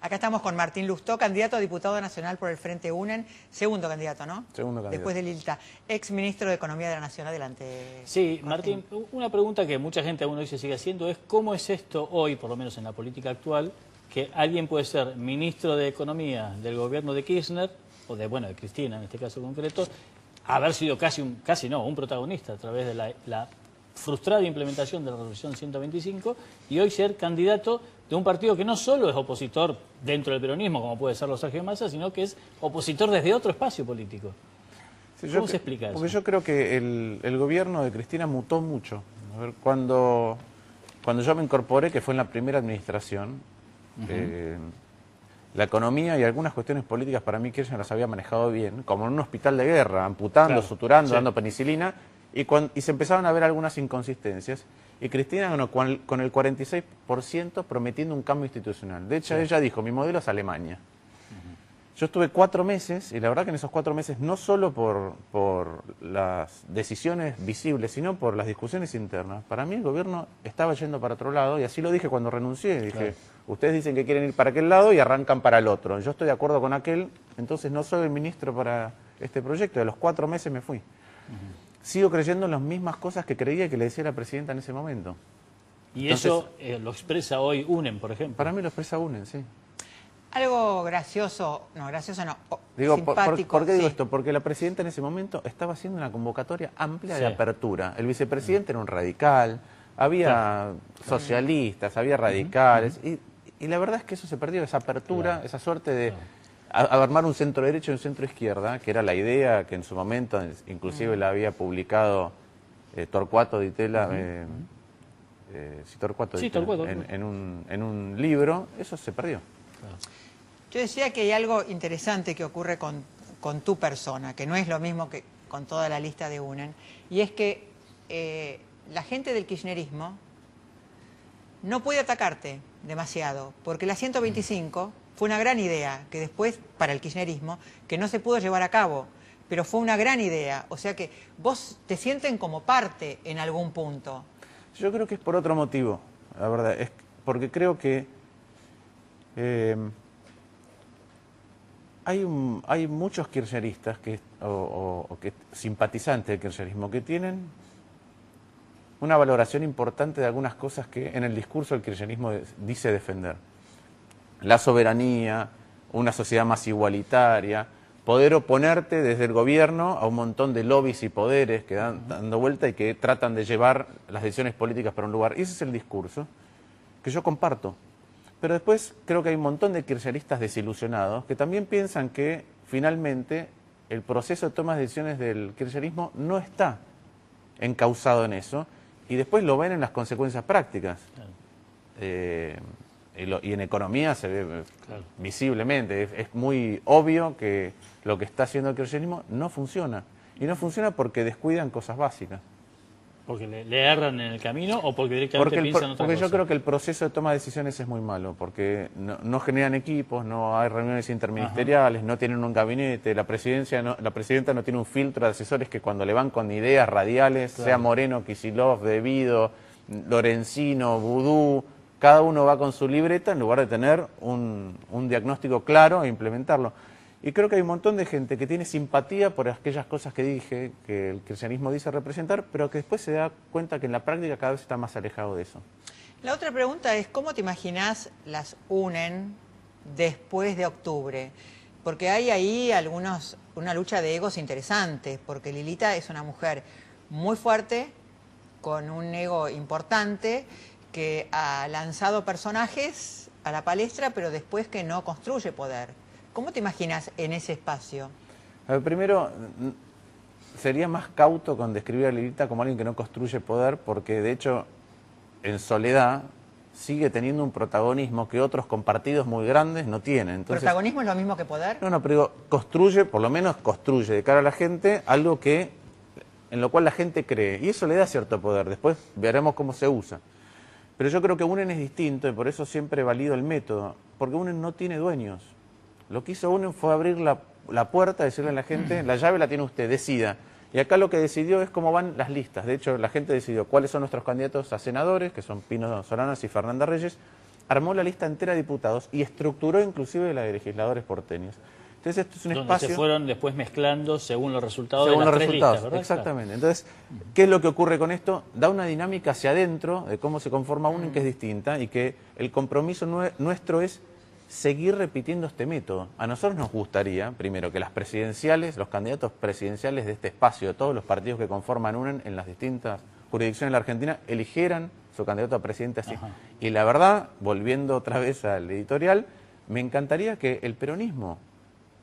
Acá estamos con Martín Lustó, candidato a diputado nacional por el Frente UNEN, segundo candidato, ¿no? Segundo candidato. Después de Lilita, ex ministro de Economía de la Nación. Adelante. Sí, Martín, una pregunta que mucha gente aún hoy se sigue haciendo es ¿cómo es esto hoy, por lo menos en la política actual, que alguien puede ser ministro de Economía del gobierno de Kirchner, o de Cristina en este caso concreto, haber sido un protagonista a través de la frustrada implementación de la resolución 125 y hoy ser candidato de un partido que no solo es opositor dentro del peronismo, como puede ser Sergio Massa, sino que es opositor desde otro espacio político? Sí, ¿Cómo se explica eso? Porque yo creo que el gobierno de Cristina mutó mucho. A ver, cuando yo me incorporé, que fue en la primera administración, la economía y algunas cuestiones políticas para mí Kirchner las había manejado bien, como en un hospital de guerra, amputando, suturando, dando penicilina, y se empezaron a ver algunas inconsistencias. Y Cristina con el 46% prometiendo un cambio institucional. De hecho, ella dijo, mi modelo es Alemania. Yo estuve 4 meses, y la verdad que en esos 4 meses, no solo por las decisiones visibles, sino por las discusiones internas, para mí el gobierno estaba yendo para otro lado, y así lo dije cuando renuncié. Dije, ustedes dicen que quieren ir para aquel lado y arrancan para el otro. Yo estoy de acuerdo con aquel, entonces no soy el ministro para este proyecto. De los 4 meses me fui. Sigo creyendo en las mismas cosas que creía que le decía la presidenta en ese momento. Y entonces, eso lo expresa hoy UNEN, por ejemplo. Para mí lo expresa UNEN, sí. Algo gracioso no, Digo, simpático. ¿por qué digo esto? Porque la presidenta en ese momento estaba haciendo una convocatoria amplia de apertura. El vicepresidente era un radical, había socialistas, había radicales, y la verdad es que eso se perdió, esa apertura, esa suerte de armar un centro derecha y un centro izquierda, que era la idea que en su momento inclusive la había publicado Torcuato Di Tella, Torcuato Di Tella, en un libro. Eso se perdió. Yo decía que hay algo interesante que ocurre con tu persona, que no es lo mismo que con toda la lista de UNEN, y es que la gente del kirchnerismo no puede atacarte demasiado, porque la 125 fue una gran idea, que después, para el kirchnerismo, que no se pudo llevar a cabo, pero fue una gran idea, o sea que vos te sienten como parte en algún punto. Yo creo que es por otro motivo, la verdad, es porque creo que hay muchos kirchneristas o simpatizantes del kirchnerismo que tienen una valoración importante de algunas cosas que en el discurso del kirchnerismo dice defender. La soberanía, una sociedad más igualitaria, poder oponerte desde el gobierno a un montón de lobbies y poderes que dan dando vuelta y que tratan de llevar las decisiones políticas para un lugar. Y ese es el discurso que yo comparto. Pero después creo que hay un montón de kirchneristas desilusionados que también piensan que finalmente el proceso de toma de decisiones del kirchnerismo no está encauzado en eso y después lo ven en las consecuencias prácticas. Y en economía se ve visiblemente, es muy obvio que lo que está haciendo el kirchnerismo no funciona. Y no funciona porque descuidan cosas básicas. ¿Porque le erran en el camino o porque directamente piensan otra cosa? Porque yo creo que el proceso de toma de decisiones es muy malo, porque no generan equipos, no hay reuniones interministeriales, no tienen un gabinete, la presidenta no tiene un filtro de asesores que cuando le van con ideas radiales, sea Moreno, Kicillof, Devido, Lorenzino, Vudú, cada uno va con su libreta en lugar de tener un diagnóstico claro e implementarlo. Y creo que hay un montón de gente que tiene simpatía por aquellas cosas que dije, que el kirchnerismo dice representar, pero que después se da cuenta que en la práctica cada vez está más alejado de eso. La otra pregunta es, ¿cómo te imaginás las UNEN después de octubre? Porque hay ahí una lucha de egos interesante, porque Lilita es una mujer muy fuerte, con un ego importante, que ha lanzado personajes a la palestra, pero después que no construye poder. ¿Cómo te imaginas en ese espacio? A ver, primero, sería más cauto con describir a Lilita como alguien que no construye poder, porque de hecho, en soledad, sigue teniendo un protagonismo que otros con partidos muy grandes no tienen. Entonces, ¿protagonismo es lo mismo que poder? No, pero digo, construye, por lo menos construye de cara a la gente algo en lo cual la gente cree. Y eso le da cierto poder. Después veremos cómo se usa. Pero yo creo que UNEN es distinto y por eso siempre valido el método. Porque UNEN no tiene dueños. Lo que hizo UNEN fue abrir la puerta, decirle a la gente, la llave la tiene usted, decida. Y acá lo que decidió es cómo van las listas. De hecho, la gente decidió cuáles son nuestros candidatos a senadores, que son Pino Solanas y Fernanda Reyes, armó la lista entera de diputados y estructuró inclusive la de legisladores porteños. Entonces esto es un donde espacio... se fueron después mezclando según los resultados según de las los tres resultados, listas, ¿verdad? exactamente. Entonces, ¿qué es lo que ocurre con esto? Da una dinámica hacia adentro de cómo se conforma uno, que es distinta, y que el compromiso nuestro es seguir repitiendo este método. A nosotros nos gustaría, primero, que las presidenciales, los candidatos presidenciales de este espacio, de todos los partidos que conforman UNEN en las distintas jurisdicciones de la Argentina, eligieran su candidato a presidente así. Ajá. Y la verdad, volviendo otra vez al editorial, me encantaría que el peronismo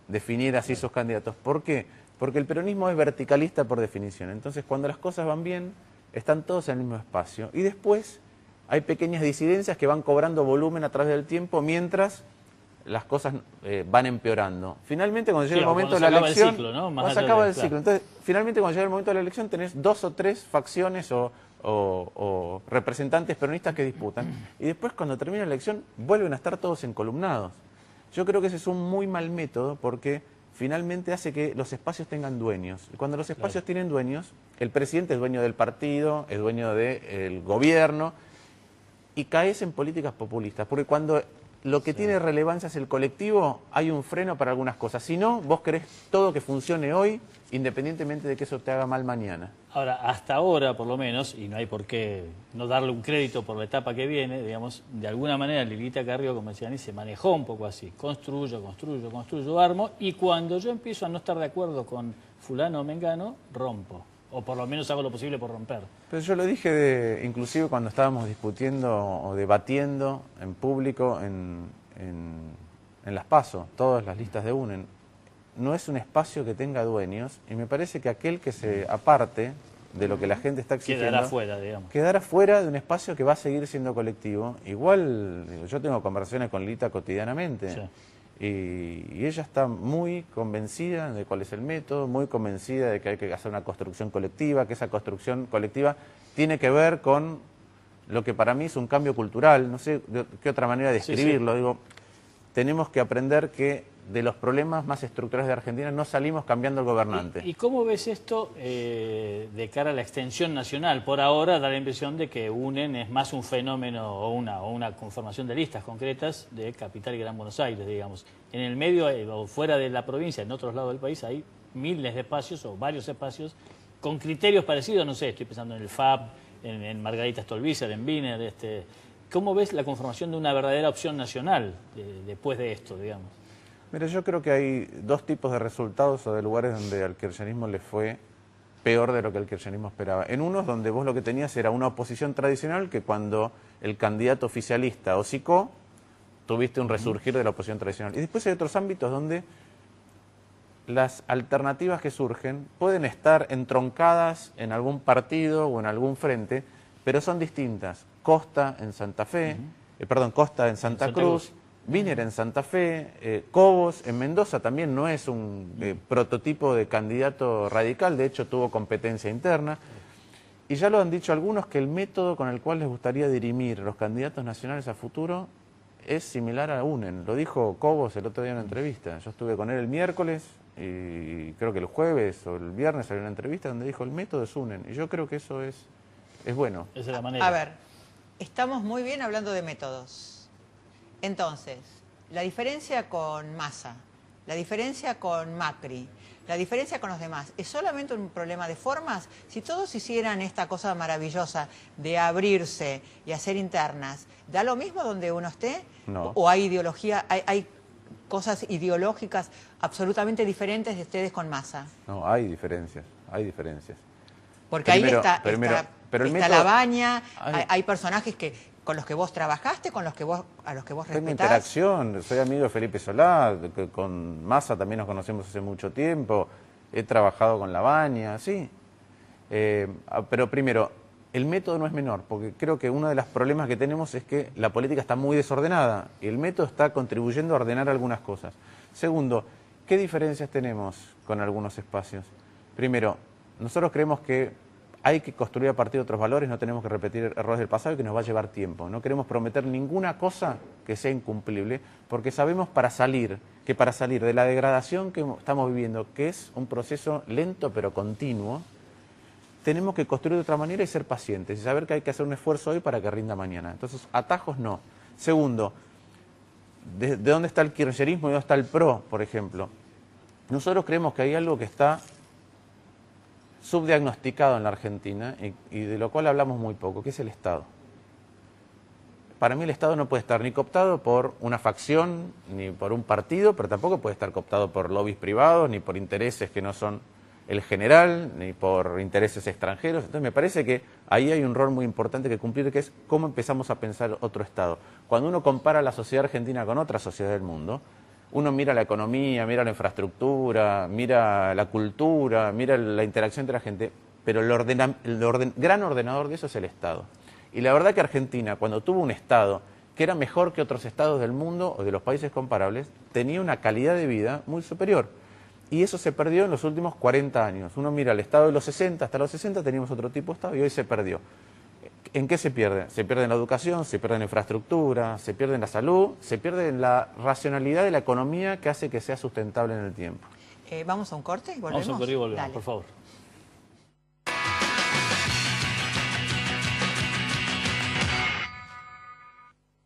definiera así sus candidatos. ¿Por qué? Porque el peronismo es verticalista por definición. Entonces, cuando las cosas van bien, están todos en el mismo espacio. Y después hay pequeñas disidencias que van cobrando volumen a través del tiempo mientras las cosas van empeorando. Finalmente, cuando llega el momento de la elección... el ciclo, ¿no? Cuando se acaba el ciclo. Entonces, finalmente, cuando llega el momento de la elección, tenés 2 o 3 facciones o representantes peronistas que disputan. Y después, cuando termina la elección, vuelven a estar todos encolumnados. Yo creo que ese es un muy mal método porque finalmente hace que los espacios tengan dueños. Y cuando los espacios tienen dueños, el presidente es dueño del partido, es dueño del gobierno, y caes en políticas populistas. Porque cuando lo que tiene relevancia es el colectivo, hay un freno para algunas cosas. Si no, vos querés todo que funcione hoy, independientemente de que eso te haga mal mañana. Ahora, hasta ahora, por lo menos, y no hay por qué no darle un crédito por la etapa que viene, digamos, de alguna manera Lilita Carrió, como decía Ani, se manejó un poco así. Construyo, armo, y cuando yo empiezo a no estar de acuerdo con fulano o mengano, rompo. O por lo menos hago lo posible por romper. Pero yo lo dije inclusive cuando estábamos discutiendo o debatiendo en público en las PASO, todas las listas de UNEN. No es un espacio que tenga dueños y me parece que aquel que se aparte de lo que la gente está exigiendo... Quedará fuera, digamos. Quedará fuera de un espacio que va a seguir siendo colectivo. Igual, digo, yo tengo conversaciones con Lita cotidianamente. Sí. Y ella está muy convencida de cuál es el método, muy convencida de que hay que hacer una construcción colectiva, que esa construcción colectiva tiene que ver con lo que para mí es un cambio cultural. No sé qué otra manera de describirlo. Digo, tenemos que aprender que de los problemas más estructurales de Argentina no salimos cambiando el gobernante. ¿Y cómo ves esto de cara a la extensión nacional? Por ahora da la impresión de que UNEN es más un fenómeno o una conformación de listas concretas de Capital y Gran Buenos Aires, digamos. En el medio o fuera de la provincia, en otros lados del país, hay miles de espacios o varios espacios con criterios parecidos, no sé, estoy pensando en el FAB, en Margarita Stolbizer, en Wiener. ¿Cómo ves la conformación de una verdadera opción nacional después de esto, digamos? Mira, yo creo que hay 2 tipos de resultados o de lugares donde al kirchnerismo le fue peor de lo que el kirchnerismo esperaba. En unos donde vos lo que tenías era una oposición tradicional que cuando el candidato oficialista hocicó, tuviste un resurgir de la oposición tradicional. Y después hay otros ámbitos donde las alternativas que surgen pueden estar entroncadas en algún partido o en algún frente, pero son distintas. Costa en Santa Fe, Costa en Santa Cruz. Wiener en Santa Fe, Cobos en Mendoza también no es un prototipo de candidato radical, de hecho tuvo competencia interna. Y ya lo han dicho algunos que el método con el cual les gustaría dirimir los candidatos nacionales a futuro es similar a UNEN. Lo dijo Cobos el otro día en una entrevista. Yo estuve con él el miércoles y creo que el jueves o el viernes salió una entrevista donde dijo el método es UNEN. Y yo creo que eso es bueno. Esa es la manera. A ver, estamos muy bien hablando de métodos. Entonces, la diferencia con Massa, la diferencia con Macri, la diferencia con los demás, ¿es solamente un problema de formas? Si todos hicieran esta cosa maravillosa de abrirse y hacer internas, ¿da lo mismo donde uno esté? No. ¿O hay ideología, hay cosas ideológicas absolutamente diferentes de ustedes con Massa? No, hay diferencias, hay diferencias. Porque Primero, ahí pero el está método... la baña, hay personajes con los que vos trabajaste, a los que vos Tengo respetás. interacción, soy amigo de Felipe Solá, con Massa también nos conocemos hace mucho tiempo, he trabajado con La Baña, sí. Pero primero, el método no es menor, porque creo que uno de los problemas que tenemos es que la política está muy desordenada y el método está contribuyendo a ordenar algunas cosas. Segundo, ¿qué diferencias tenemos con algunos espacios? Primero, nosotros creemos que hay que construir a partir de otros valores, no tenemos que repetir errores del pasado y que nos va a llevar tiempo. No queremos prometer ninguna cosa que sea incumplible, porque sabemos que para salir de la degradación que estamos viviendo, que es un proceso lento pero continuo, tenemos que construir de otra manera y ser pacientes y saber que hay que hacer un esfuerzo hoy para que rinda mañana. Entonces, atajos no. Segundo, ¿de dónde está el kirchnerismo y dónde está el PRO, por ejemplo? Nosotros creemos que hay algo que está subdiagnosticado en la Argentina y de lo cual hablamos muy poco, que es el Estado. Para mí el Estado no puede estar ni cooptado por una facción, ni por un partido, pero tampoco puede estar cooptado por lobbies privados, ni por intereses que no son el general, ni por intereses extranjeros. Entonces me parece que ahí hay un rol muy importante que cumplir, que es cómo empezamos a pensar otro Estado. Cuando uno compara la sociedad argentina con otras sociedades del mundo, uno mira la economía, mira la infraestructura, mira la cultura, mira la interacción entre la gente, pero el gran ordenador de eso es el Estado. Y la verdad que Argentina, cuando tuvo un Estado que era mejor que otros estados del mundo o de los países comparables, tenía una calidad de vida muy superior. Y eso se perdió en los últimos 40 años. Uno mira el Estado de los 60, hasta los 60 teníamos otro tipo de Estado y hoy se perdió. ¿En qué se pierde? Se pierde en la educación, se pierde en la infraestructura, se pierde en la salud, se pierde en la racionalidad de la economía que hace que sea sustentable en el tiempo. Vamos a un corte y volvemos. Vamos a un corte y volvemos, Dale. por favor.